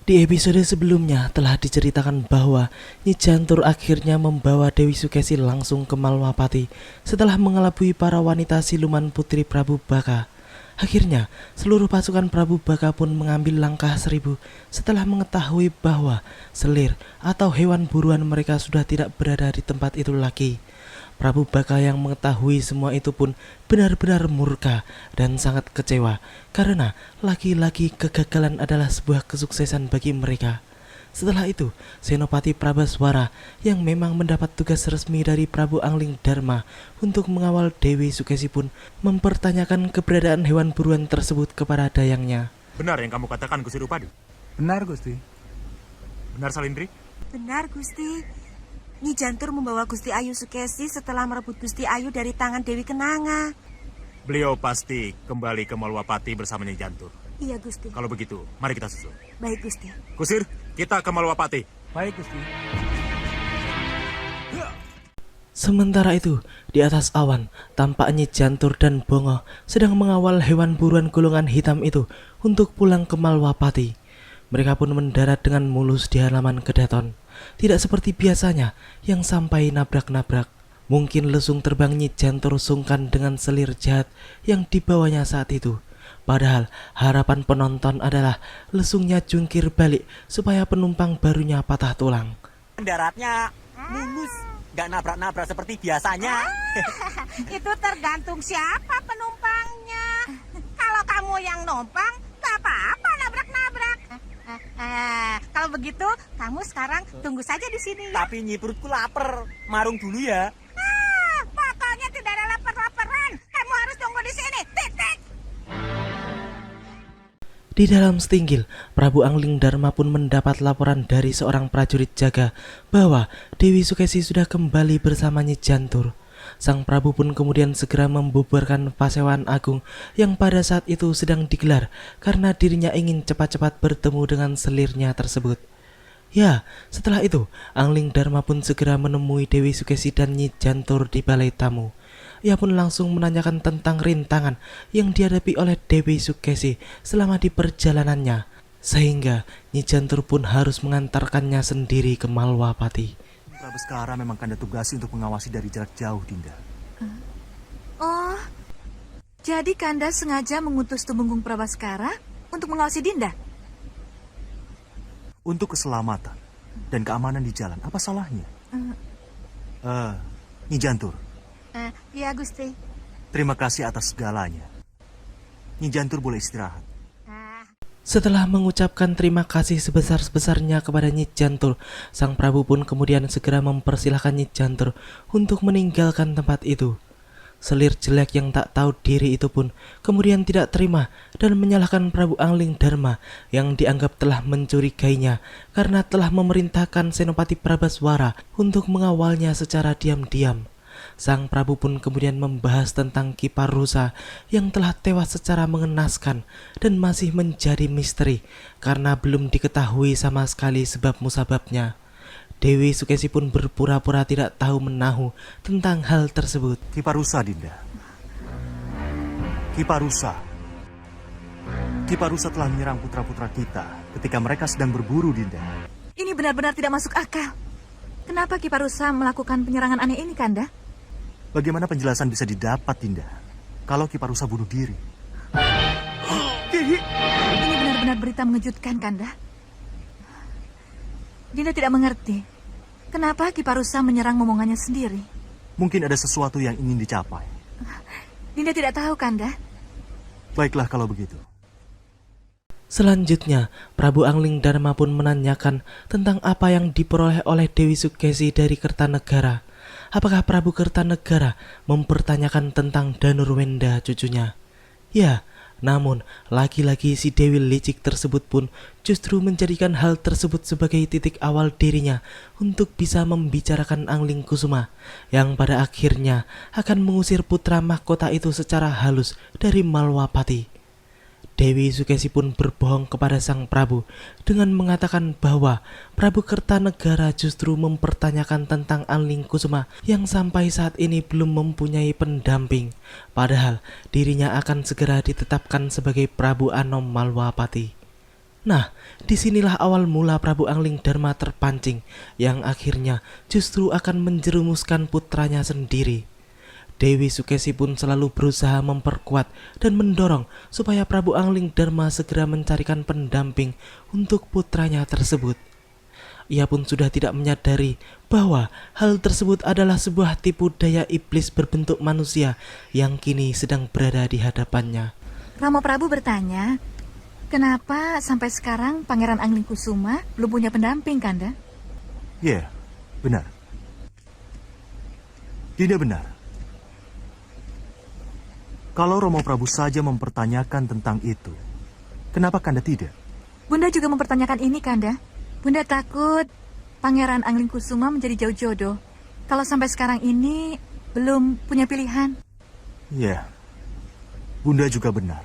Di episode sebelumnya telah diceritakan bahwa Nyi Jantur akhirnya membawa Dewi Sukesi langsung ke Malwapati setelah mengelabui para wanita siluman putri Prabu Baka. Akhirnya, seluruh pasukan Prabu Baka pun mengambil langkah seribu setelah mengetahui bahwa selir atau hewan buruan mereka sudah tidak berada di tempat itu lagi. Prabu Baka yang mengetahui semua itu pun benar-benar murka dan sangat kecewa karena lagi-lagi kegagalan adalah sebuah kesuksesan bagi mereka. Setelah itu, Senopati Prabaswara yang memang mendapat tugas resmi dari Prabu Angling Dharma untuk mengawal Dewi Sukesi pun mempertanyakan keberadaan hewan buruan tersebut kepada dayangnya. Benar yang kamu katakan, Gusti Rupadi? Benar, Gusti. Benar, Salindri? Benar, Gusti. Nyi Jantur membawa Gusti Ayu Sukesi setelah merebut Gusti Ayu dari tangan Dewi Kenanga. Beliau pasti kembali ke Malwapati bersama Nyi Jantur. Iya, Gusti. Kalau begitu, mari kita susul. Baik, Gusti. Kusir, kita ke Malwapati. Baik, Gusti. Sementara itu, di atas awan, tampak Nyi Jantur dan Bongo sedang mengawal hewan buruan golongan hitam itu untuk pulang ke Malwapati. Mereka pun mendarat dengan mulus di halaman Kedaton. Tidak seperti biasanya yang sampai nabrak-nabrak. Mungkin lesung terbang Nyi Jantur sungkan dengan selir jahat yang dibawanya saat itu. Padahal harapan penonton adalah lesungnya jungkir balik supaya penumpang barunya patah tulang. Daratnya mulus, gak nabrak-nabrak seperti biasanya. Itu tergantung siapa penumpangnya. Kalau kamu yang numpang, gak apa-apa nabrak-nabrak. Kalau begitu, kamu sekarang tunggu saja di sini ya. Tapi Nyi, perutku lapar. Marung dulu ya. Pokoknya tidak ada lapar-laparan. Kamu harus tunggu di sini. Titik. Di dalam setinggil, Prabu Angling Dharma pun mendapat laporan dari seorang prajurit jaga bahwa Dewi Sukesi sudah kembali bersama Nyi Jantur. Sang Prabu pun kemudian segera membubarkan Pasewan Agung yang pada saat itu sedang digelar karena dirinya ingin cepat-cepat bertemu dengan selirnya tersebut. Ya, setelah itu, Angling Dharma pun segera menemui Dewi Sukesi dan Nyi Jantur di balai tamu. Ia pun langsung menanyakan tentang rintangan yang dihadapi oleh Dewi Sukesi selama di perjalanannya, sehingga Nyi Jantur pun harus mengantarkannya sendiri ke Malwapati. Prabaskara memang Kanda tugasi untuk mengawasi dari jarak jauh, Dinda. Oh, jadi Kanda sengaja mengutus Tumenggung Prabaskara untuk mengawasi Dinda? Untuk keselamatan dan keamanan di jalan, apa salahnya? Nyi Jantur, Iya, Gusti. terima kasih atas segalanya. Nyi Jantur boleh istirahat. Setelah mengucapkan terima kasih sebesar-besarnya kepada Nyi Jantur, Sang Prabu pun kemudian segera mempersilahkan Nyi Jantur untuk meninggalkan tempat itu. Selir jelek yang tak tahu diri itu pun kemudian tidak terima dan menyalahkan Prabu Angling Dharma yang dianggap telah mencurigainya karena telah memerintahkan Senopati Prabaswara untuk mengawalnya secara diam-diam. Sang Prabu pun kemudian membahas tentang Ki Parusa yang telah tewas secara mengenaskan dan masih menjadi misteri karena belum diketahui sama sekali sebab musababnya. Dewi Sukesi pun berpura-pura tidak tahu menahu tentang hal tersebut. Ki Parusa, Dinda. Ki Parusa. Ki Parusa telah menyerang putra-putra kita ketika mereka sedang berburu, Dinda. Ini benar-benar tidak masuk akal. Kenapa Ki Parusa melakukan penyerangan aneh ini, Kanda? Bagaimana penjelasan bisa didapat, Dinda, kalau Ki Parusa bunuh diri? Ini benar-benar berita mengejutkan, Kanda. Dinda tidak mengerti. Kenapa Ki Parusa menyerang momongannya sendiri? Mungkin ada sesuatu yang ingin dicapai. Dinda tidak tahu, Kanda. Baiklah kalau begitu. Selanjutnya, Prabu Angling Dharma pun menanyakan tentang apa yang diperoleh oleh Dewi Sukesi dari Kertanegara. Apakah Prabu Kertanegara mempertanyakan tentang Danurwenda cucunya? Ya, namun lagi-lagi si Dewi licik tersebut pun justru menjadikan hal tersebut sebagai titik awal dirinya untuk bisa membicarakan Angling Kusuma yang pada akhirnya akan mengusir putra mahkota itu secara halus dari Malwapati. Dewi Sukesi pun berbohong kepada Sang Prabu dengan mengatakan bahwa Prabu Kertanegara justru mempertanyakan tentang Angling Kusuma yang sampai saat ini belum mempunyai pendamping, padahal dirinya akan segera ditetapkan sebagai Prabu Anom Malwapati. Nah, disinilah awal mula Prabu Angling Darma terpancing, yang akhirnya justru akan menjerumuskan putranya sendiri. Dewi Sukesi pun selalu berusaha memperkuat dan mendorong supaya Prabu Angling Darma segera mencarikan pendamping untuk putranya tersebut. Ia pun sudah tidak menyadari bahwa hal tersebut adalah sebuah tipu daya iblis berbentuk manusia yang kini sedang berada di hadapannya. Rama Prabu bertanya, kenapa sampai sekarang Pangeran Angling Kusuma belum punya pendamping, Kanda? Ya, benar. Tidak benar. Kalau Romo Prabu saja mempertanyakan tentang itu, kenapa Kanda tidak? Bunda juga mempertanyakan ini, Kanda. Bunda takut Pangeran Angling Kusuma menjadi jauh jodoh. Kalau sampai sekarang ini belum punya pilihan. Ya, Bunda juga benar.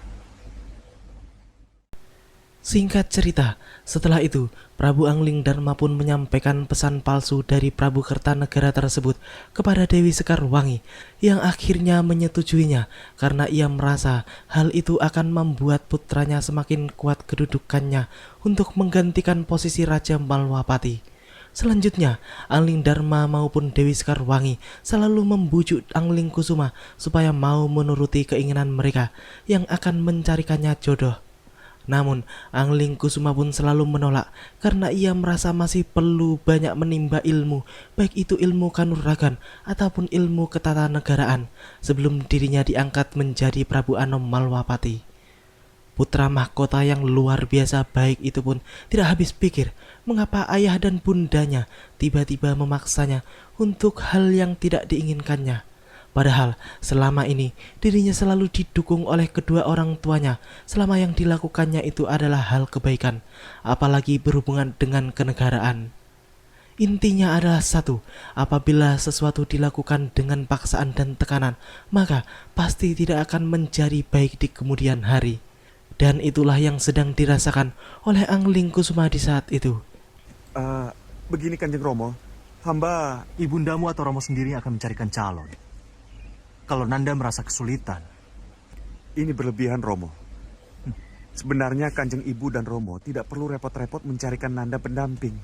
Singkat cerita, setelah itu Prabu Angling Darma pun menyampaikan pesan palsu dari Prabu Kertanegara tersebut kepada Dewi Sekarwangi, yang akhirnya menyetujuinya karena ia merasa hal itu akan membuat putranya semakin kuat kedudukannya untuk menggantikan posisi Raja Malwapati. Selanjutnya, Angling Darma maupun Dewi Sekarwangi selalu membujuk Angling Kusuma supaya mau menuruti keinginan mereka yang akan mencarikannya jodoh. Namun, Angling Kusuma pun selalu menolak karena ia merasa masih perlu banyak menimba ilmu, baik itu ilmu kanuragan ataupun ilmu ketatanegaraan, sebelum dirinya diangkat menjadi Prabu Anom Malwapati. Putra mahkota yang luar biasa baik itu pun tidak habis pikir mengapa ayah dan bundanya tiba-tiba memaksanya untuk hal yang tidak diinginkannya. Padahal selama ini dirinya selalu didukung oleh kedua orang tuanya selama yang dilakukannya itu adalah hal kebaikan, apalagi berhubungan dengan kenegaraan. Intinya adalah satu, apabila sesuatu dilakukan dengan paksaan dan tekanan, maka pasti tidak akan menjadi baik di kemudian hari. Dan itulah yang sedang dirasakan oleh Angling Kusuma di saat itu. Begini Kanjeng Romo, hamba ibundamu atau Romo sendiri akan mencarikan calon. Kalau Nanda merasa kesulitan. Ini berlebihan, Romo. Sebenarnya Kanjeng Ibu dan Romo tidak perlu repot-repot mencarikan Nanda pendamping.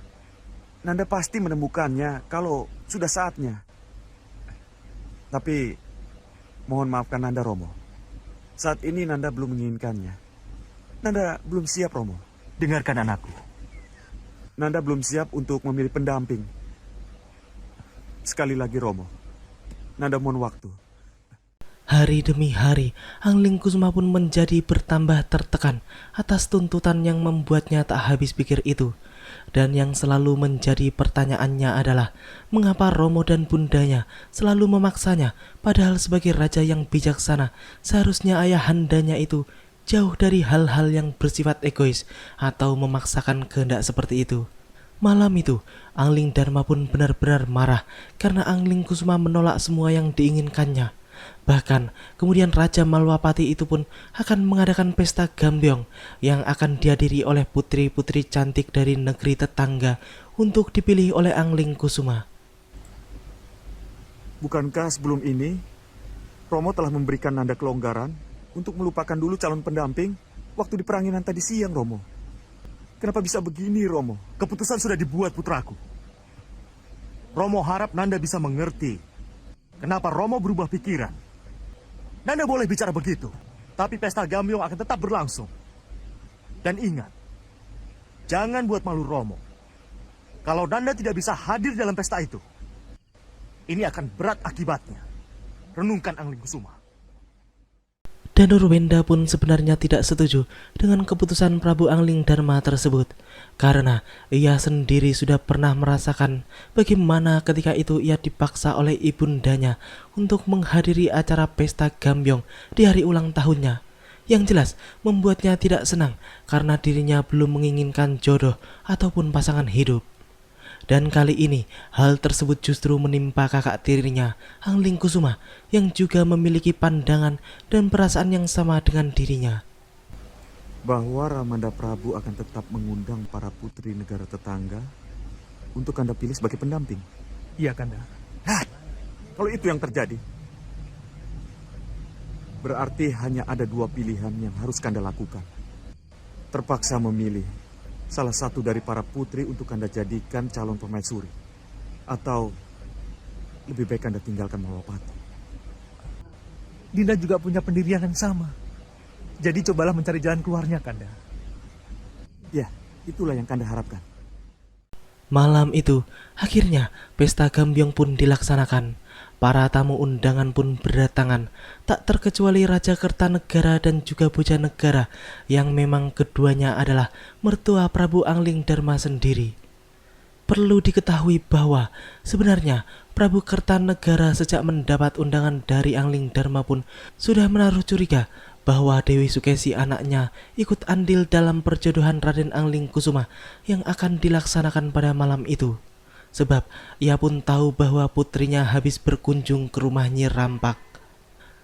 Nanda pasti menemukannya kalau sudah saatnya. Tapi, mohon maafkan Nanda, Romo. Saat ini Nanda belum menginginkannya. Nanda belum siap, Romo. Dengarkan anakku. Nanda belum siap untuk memilih pendamping. Sekali lagi, Romo. Nanda mohon waktu. Hari demi hari, Angling Kusuma pun menjadi bertambah tertekan atas tuntutan yang membuatnya tak habis pikir itu. Dan yang selalu menjadi pertanyaannya adalah, mengapa Romo dan bundanya selalu memaksanya, padahal sebagai raja yang bijaksana, seharusnya ayahandanya itu jauh dari hal-hal yang bersifat egois atau memaksakan kehendak seperti itu. Malam itu, Angling Darma pun benar-benar marah karena Angling Kusuma menolak semua yang diinginkannya. Bahkan, kemudian Raja Malwapati itu pun akan mengadakan pesta gambyong yang akan dihadiri oleh putri-putri cantik dari negeri tetangga untuk dipilih oleh Angling Kusuma. Bukankah sebelum ini, Romo telah memberikan Nanda kelonggaran untuk melupakan dulu calon pendamping waktu di peranginan tadi siang, Romo? Kenapa bisa begini, Romo? Keputusan sudah dibuat, putraku. Romo harap Nanda bisa mengerti kenapa Romo berubah pikiran. Nanda boleh bicara begitu, tapi pesta gambyong akan tetap berlangsung. Dan ingat, jangan buat malu Romo. Kalau Nanda tidak bisa hadir dalam pesta itu, ini akan berat akibatnya. Renungkan Angling Kusuma. Danurwenda pun sebenarnya tidak setuju dengan keputusan Prabu Angling Darma tersebut, karena ia sendiri sudah pernah merasakan bagaimana ketika itu ia dipaksa oleh ibundanya untuk menghadiri acara pesta gambyong di hari ulang tahunnya. Yang jelas membuatnya tidak senang karena dirinya belum menginginkan jodoh ataupun pasangan hidup. Dan kali ini hal tersebut justru menimpa kakak tirinya, Angling Kusuma, yang juga memiliki pandangan dan perasaan yang sama dengan dirinya. Bahwa Ramanda Prabu akan tetap mengundang para putri negara tetangga untuk Kanda pilih sebagai pendamping. Iya, Kanda. Kalau itu yang terjadi, berarti hanya ada dua pilihan yang harus Kanda lakukan. Terpaksa memilih salah satu dari para putri untuk Kanda jadikan calon permaisuri. Atau lebih baik Kanda tinggalkan Malwapati. Dinda juga punya pendirian yang sama. Jadi cobalah mencari jalan keluarnya, Kanda. Ya, itulah yang Kanda harapkan. Malam itu, akhirnya pesta Gambyong pun dilaksanakan. Para tamu undangan pun berdatangan, tak terkecuali Raja Kertanegara dan juga Bojanegara, yang memang keduanya adalah mertua Prabu Angling Darma sendiri. Perlu diketahui bahwa sebenarnya Prabu Kertanegara sejak mendapat undangan dari Angling Darma pun sudah menaruh curiga bahwa Dewi Sukesi anaknya ikut andil dalam perjodohan Raden Angling Kusuma yang akan dilaksanakan pada malam itu. Sebab ia pun tahu bahwa putrinya habis berkunjung ke rumah Nyi Rampak.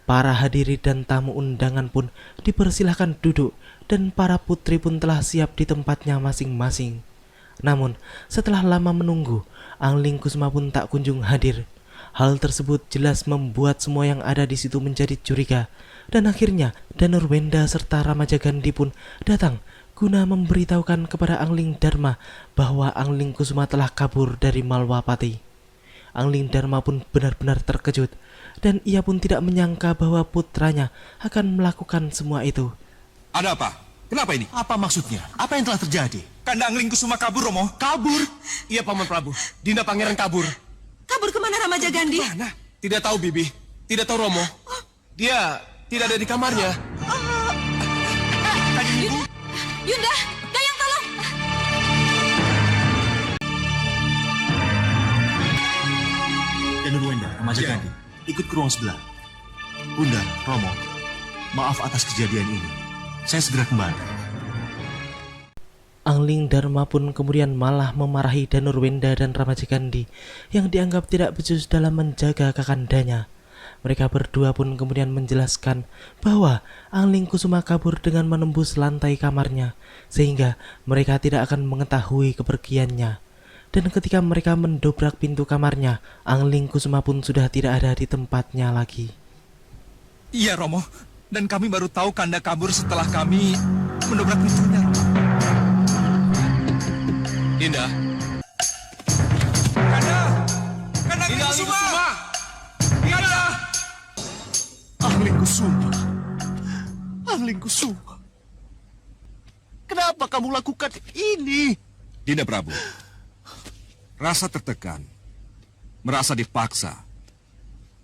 Para hadirin dan tamu undangan pun dipersilahkan duduk dan para putri pun telah siap di tempatnya masing-masing. Namun setelah lama menunggu, Angling Kusuma pun tak kunjung hadir. Hal tersebut jelas membuat semua yang ada di situ menjadi curiga. Dan akhirnya Danurwenda serta Ramajagandhi pun datang guna memberitahukan kepada Angling Darma bahwa Angling Kusuma telah kabur dari Malwapati. Angling Darma pun benar-benar terkejut dan ia pun tidak menyangka bahwa putranya akan melakukan semua itu. Ada apa? Kenapa ini? Apa maksudnya? Apa yang telah terjadi? Kanda Angling Kusuma kabur, Romo. Kabur? Iya, Paman Prabu. Dinda Pangeran kabur. Kabur kemana Ramajagandhi? Mana? Tidak tahu, Bibi. Tidak tahu, Romo. Dia tidak ada di kamarnya. Yunda, Dayang tolong. Danurwenda, Ramajagandhi, ikut ke ruang sebelah. Bunda, Romo, maaf atas kejadian ini. Saya segera kembali. Angling Darma pun kemudian malah memarahi Danurwenda dan Ramajagandhi yang dianggap tidak becus dalam menjaga kakandanya. Mereka berdua pun kemudian menjelaskan bahwa Angling Kusuma kabur dengan menembus lantai kamarnya, sehingga mereka tidak akan mengetahui kepergiannya. Dan ketika mereka mendobrak pintu kamarnya, Angling Kusuma pun sudah tidak ada di tempatnya lagi. Iya, Romo. Dan kami baru tahu Kanda kabur setelah kami mendobrak pintunya. Dinda. Kanda! Kanda Angling Kusuma! Kanda! Angling Kusuma. Angling Kusuma. Kenapa kamu lakukan ini? Dinda Prabu. Rasa tertekan. Merasa dipaksa.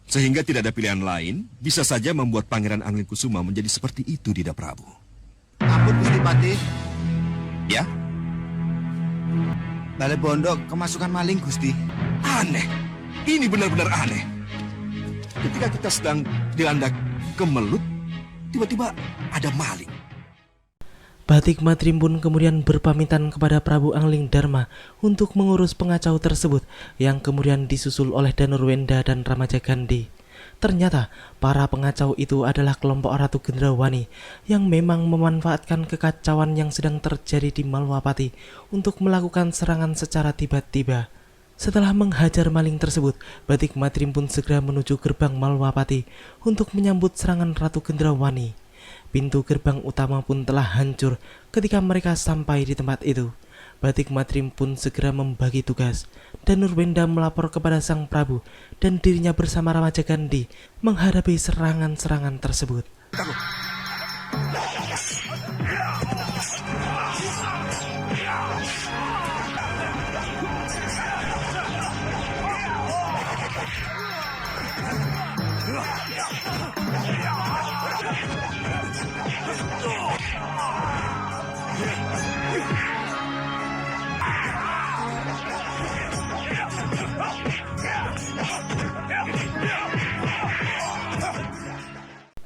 Sehingga tidak ada pilihan lain, bisa saja membuat Pangeran Angling Kusuma menjadi seperti itu, Dinda Prabu. Ampun, Gusti Patih. Ya? Balai Pondok kemasukan maling, Gusti. Aneh. Ini benar-benar aneh. Ketika kita sedang dilanda kemelut, tiba-tiba ada maling. Batik Matrim pun kemudian berpamitan kepada Prabu Angling Darma untuk mengurus pengacau tersebut yang kemudian disusul oleh Danurwenda dan Ramajagandhi. Ternyata para pengacau itu adalah kelompok Ratu Gendrawani yang memang memanfaatkan kekacauan yang sedang terjadi di Malwapati untuk melakukan serangan secara tiba-tiba. Setelah menghajar maling tersebut, Batik Matrim pun segera menuju gerbang Malwapati untuk menyambut serangan Ratu Gendrawani. Pintu gerbang utama pun telah hancur ketika mereka sampai di tempat itu. Batik Matrim pun segera membagi tugas. Danurwenda melapor kepada Sang Prabu dan dirinya bersama Ramajagandhi menghadapi serangan-serangan tersebut.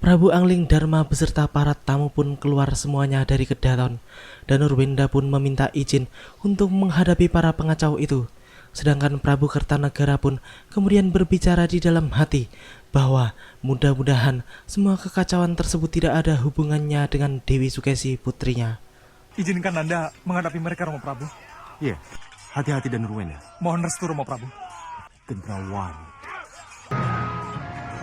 Prabu Angling Darma beserta para tamu pun keluar semuanya dari kedaton. Danurwenda pun meminta izin untuk menghadapi para pengacau itu. Sedangkan Prabu Kertanegara pun kemudian berbicara di dalam hati bahwa mudah-mudahan semua kekacauan tersebut tidak ada hubungannya dengan Dewi Sukesi putrinya. Izinkan Nanda menghadapi mereka, Romo Prabu. Iya, hati-hati Danurwenda. Mohon restu, Romo Prabu. Gendrawani.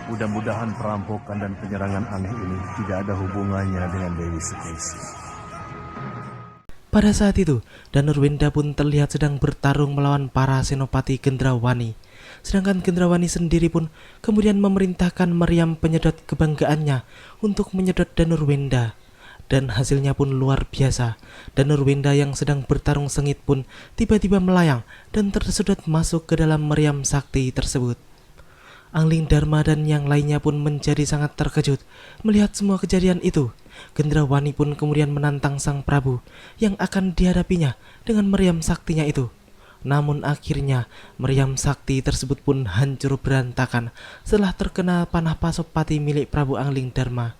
Mudah-mudahan perampokan dan penyerangan aneh ini tidak ada hubungannya dengan Dewi Sukesi. Pada saat itu, Danurwenda pun terlihat sedang bertarung melawan para senopati Gendrawani. Sedangkan Gendrawani sendiri pun kemudian memerintahkan meriam penyedot kebanggaannya untuk menyedot Danurwenda. Dan hasilnya pun luar biasa. Danurwenda yang sedang bertarung sengit pun tiba-tiba melayang dan tersedot masuk ke dalam meriam sakti tersebut. Angling Dharma dan yang lainnya pun menjadi sangat terkejut melihat semua kejadian itu. Gendrawani pun kemudian menantang sang Prabu yang akan dihadapinya dengan meriam saktinya itu. Namun akhirnya meriam sakti tersebut pun hancur berantakan setelah terkena panah Pasopati milik Prabu Angling Dharma.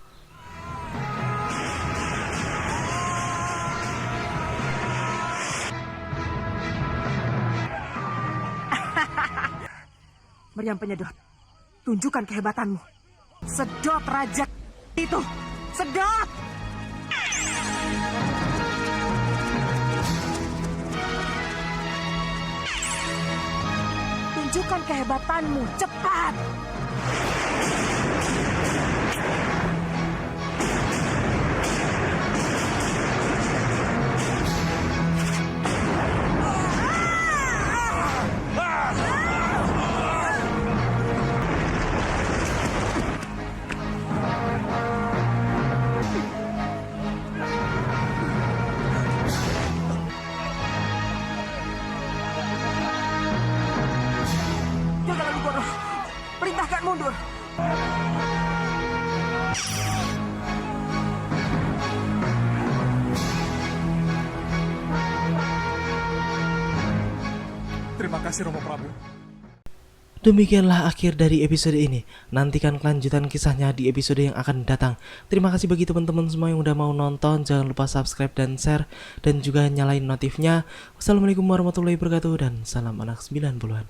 Meriam penyedot, tunjukkan kehebatanmu. Sedot raja itu, sedot! Tunjukkan kehebatanmu, cepat! Perintahkan mundur. Terima kasih Romo Prabu. Demikianlah akhir dari episode ini. Nantikan kelanjutan kisahnya di episode yang akan datang. Terima kasih bagi teman-teman semua yang udah mau nonton. Jangan lupa subscribe dan share, dan juga nyalain notifnya. Wassalamualaikum warahmatullahi wabarakatuh, dan salam anak 90-an.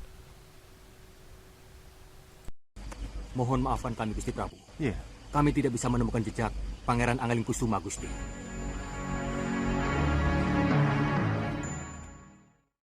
Mohon maafkan kami Gusti Prabu. Iya. Kami tidak bisa menemukan jejak Pangeran Angelingkusuma, Gusti.